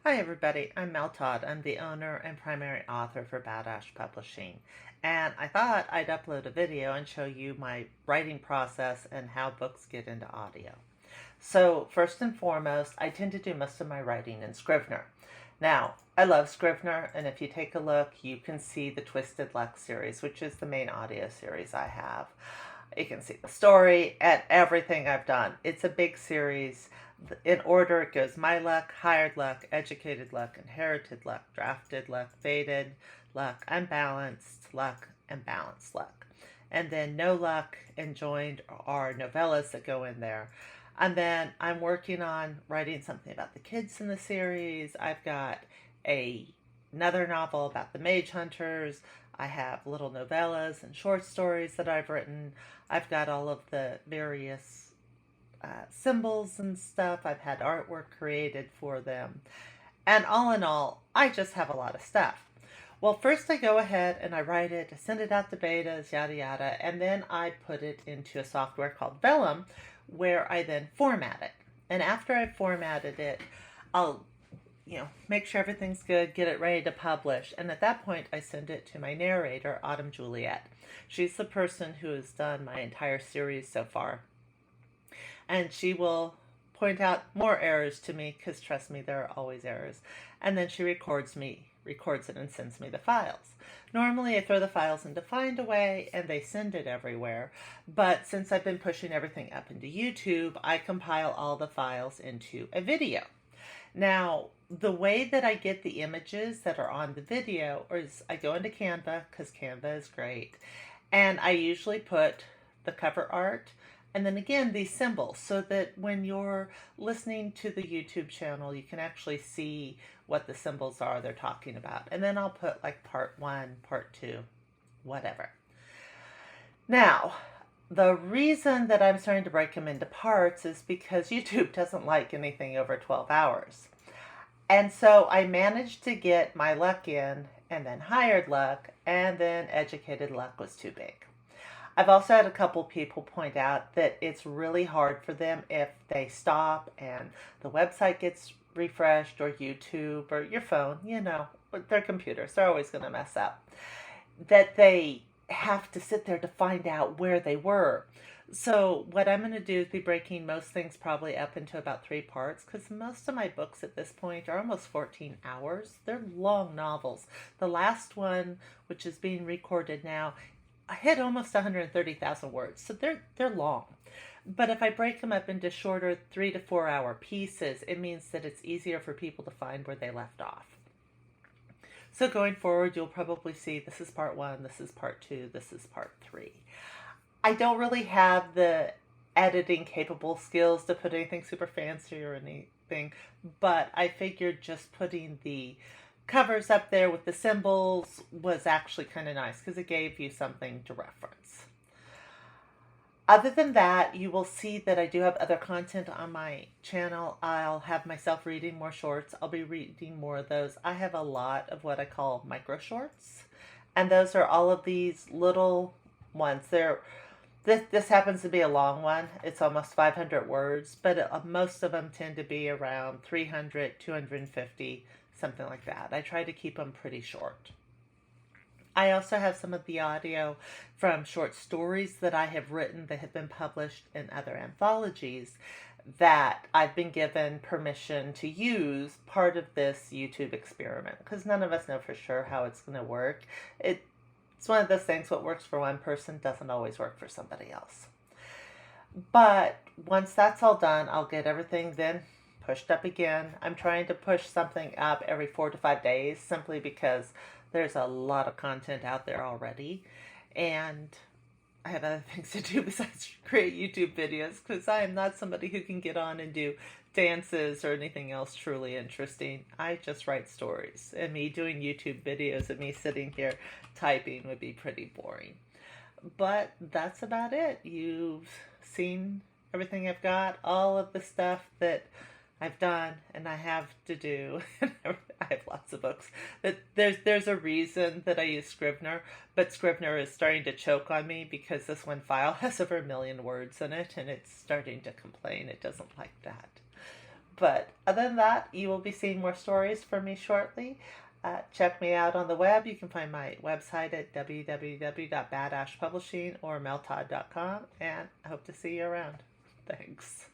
Hi, everybody. I'm Mel Todd. I'm the owner and primary author for Badash Publishing. And I thought I'd upload a video and show you my writing process and how books get into audio. So, first and foremost, I tend to do most of my writing in Scrivener. Now, I love Scrivener, and if you take a look, you can see the Twisted Luck series, which is the main audio series I have. You can see the story and everything I've done. It's a big series. In order, it goes My Luck, Hired Luck, Educated Luck, Inherited Luck, Drafted Luck, Fated Luck, Unbalanced Luck, and Balanced Luck. And then No Luck and Joined are novellas that go in there. And then I'm working on writing something about the kids in the series. I've got another novel about the Mage Hunters. I have little novellas and short stories that I've written. I've got all of the various symbols and stuff. I've had artwork created for them. And all in all, I just have a lot of stuff. Well, first I go ahead and I write it, I send it out to betas, yada yada, and then I put it into a software called Vellum, where I then format it. And after I've formatted it, I'll make sure everything's good, get it ready to publish. And at that point, I send it to my narrator, Autumn Juliet. She's the person who has done my entire series so far. And she will point out more errors to me, because trust me, there are always errors. And then she records it and sends me the files. Normally I throw the files into Findaway and they send it everywhere. But since I've been pushing everything up into YouTube, I compile all the files into a video. Now, the way that I get the images that are on the video is I go into Canva, because Canva is great, and I usually put the cover art and then again these symbols, so that when you're listening to the YouTube channel, you can actually see what the symbols are they're talking about. And then I'll put like part 1, part 2, whatever. Now, the reason that I'm starting to break them into parts is because YouTube doesn't like anything over 12 hours. And so I managed to get My Luck in, and then Hired Luck, and then Educated Luck was too big. I've also had a couple people point out that it's really hard for them if they stop and the website gets refreshed, or YouTube, or your phone, their computers, they're always going to mess up, that they have to sit there to find out where they were. So what I'm going to do is be breaking most things probably up into about 3 parts, because most of my books at this point are almost 14 hours. They're long novels. The last one, which is being recorded now, I hit almost 130,000 words, so they're long. But if I break them up into shorter 3 to 4 hour pieces, it means that it's easier for people to find where they left off. So going forward, you'll probably see this is part 1, this is part 2, this is part 3. I don't really have the editing capable skills to put anything super fancy or anything, but I figured just putting the covers up there with the symbols was actually kind of nice, because it gave you something to reference. Other than that, you will see that I do have other content on my channel. I'll have myself reading more shorts. I'll be reading more of those. I have a lot of what I call micro shorts, and those are all of these little ones. This happens to be a long one. It's almost 500 words, but most of them tend to be around 300, 250, something like that. I try to keep them pretty short. I also have some of the audio from short stories that I have written that have been published in other anthologies that I've been given permission to use part of this YouTube experiment, because none of us know for sure how it's going to work. It's one of those things, what works for one person doesn't always work for somebody else. But once that's all done, I'll get everything then pushed up again. I'm trying to push something up every 4 to 5 days, simply because there's a lot of content out there already, and I have other things to do besides create YouTube videos, because I am not somebody who can get on and do dances or anything else truly interesting. I just write stories, and me doing YouTube videos and me sitting here typing would be pretty boring. But that's about it. You've seen everything I've got, all of the stuff that I've done and I have to do. I have lots of books. There's a reason that I use Scrivener, but Scrivener is starting to choke on me because this one file has over 1 million words in it, and it's starting to complain it doesn't like that. But other than that, you will be seeing more stories from me shortly. Check me out on the web. You can find my website at www.badashpublishing or meltodd.com, and I hope to see you around. Thanks.